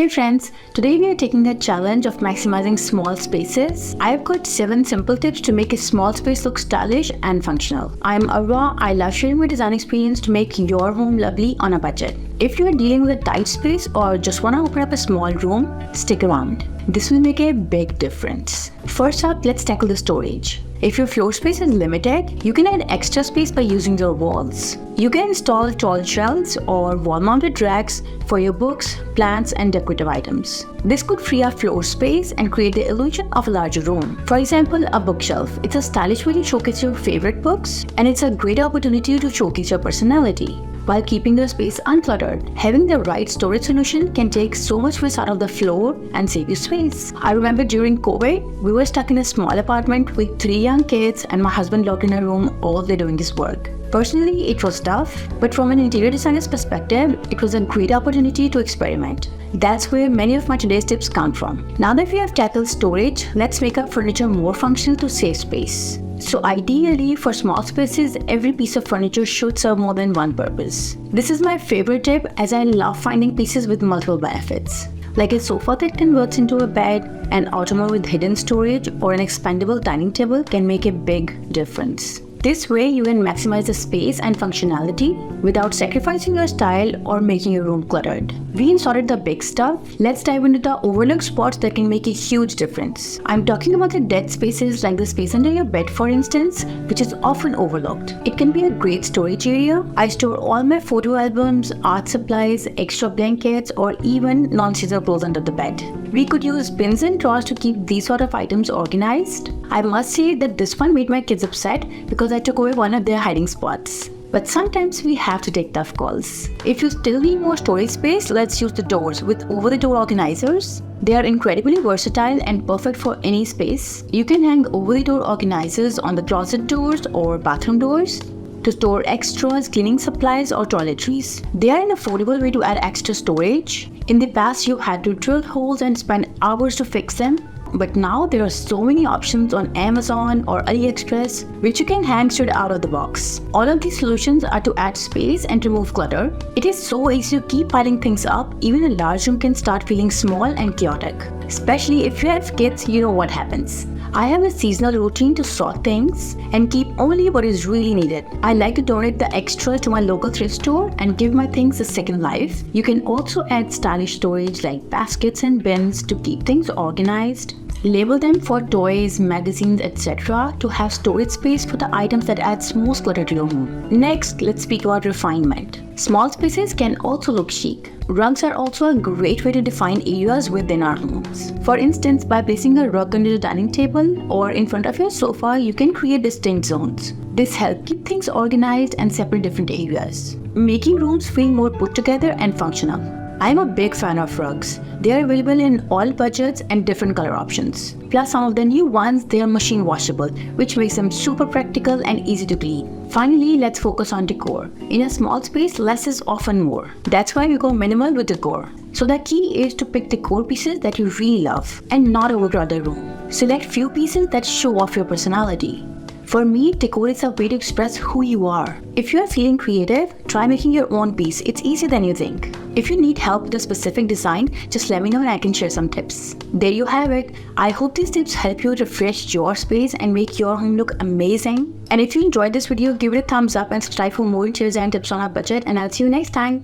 Hey friends, today we are taking the challenge of maximizing small spaces. I've got 7 simple tips to make a small space look stylish and functional. I'm Arwa. I love sharing my design experience to make your home lovely on a budget. If you are dealing with a tight space or just want to open up a small room, stick around. This will make a big difference. First up, let's tackle the storage. If your floor space is limited, you can add extra space by using your walls. You can install tall shelves or wall-mounted racks for your books, plants, and decorative items. This could free up floor space and create the illusion of a larger room. For example, a bookshelf. It's a stylish way to showcase your favorite books, and it's a great opportunity to showcase your personality while keeping the space uncluttered. Having the right storage solution can take so much space out of the floor and save you space. I remember during COVID, we were stuck in a small apartment with 3 young kids and my husband locked in a room all day doing his work. Personally, it was tough, but from an interior designer's perspective, it was a great opportunity to experiment. That's where many of my today's tips come from. Now that we have tackled storage, let's make our furniture more functional to save space. So ideally, for small spaces, every piece of furniture should serve more than one purpose. This is my favorite tip as I love finding pieces with multiple benefits. Like a sofa that converts into a bed, an ottoman with hidden storage, or an expandable dining table can make a big difference. This way, you can maximize the space and functionality without sacrificing your style or making your room cluttered. We sorted the big stuff. Let's dive into the overlooked spots that can make a huge difference. I'm talking about the dead spaces like the space under your bed, for instance, which is often overlooked. It can be a great storage area. I store all my photo albums, art supplies, extra blankets, or even non-seasonal clothes under the bed. We could use bins and drawers to keep these sort of items organized. I must say that this one made my kids upset because I took away one of their hiding spots. But sometimes we have to take tough calls. If you still need more storage space, let's use the doors with over-the-door organizers. They are incredibly versatile and perfect for any space. You can hang over-the-door organizers on the closet doors or bathroom doors to store extras, cleaning supplies, or toiletries. They are an affordable way to add extra storage. In the past, you had to drill holes and spend hours to fix them. But now there are so many options on Amazon or AliExpress which you can hang straight out of the box. All of these solutions are to add space and remove clutter. It is so easy to keep piling things up. Even a large room can start feeling small and chaotic. Especially if you have kids, you know what happens. I have a seasonal routine to sort things and keep only what is really needed. I like to donate the extra to my local thrift store and give my things a second life. You can also add stylish storage like baskets and bins to keep things organized. Label them for toys, magazines, etc. to have storage space for the items that adds most clutter to your home. Next, let's speak about refinement. Small spaces can also look chic. Rugs are also a great way to define areas within our homes. For instance, by placing a rug under the dining table or in front of your sofa, you can create distinct zones. This helps keep things organized and separate different areas, making rooms feel more put together and functional. I'm a big fan of rugs. They are available in all budgets and different color options. Plus, some of the new ones, they are machine washable, which makes them super practical and easy to clean. Finally, let's focus on decor. In a small space, less is often more. That's why we go minimal with decor. So the key is to pick decor pieces that you really love and not overcrowd the room. Select few pieces that show off your personality. For me, decor is a way to express who you are. If you are feeling creative, try making your own piece. It's easier than you think. If you need help with a specific design, just let me know and I can share some tips. There you have it. I hope these tips help you refresh your space and make your home look amazing. And if you enjoyed this video, give it a thumbs up and subscribe for more interior design tips on our budget, and I'll see you next time.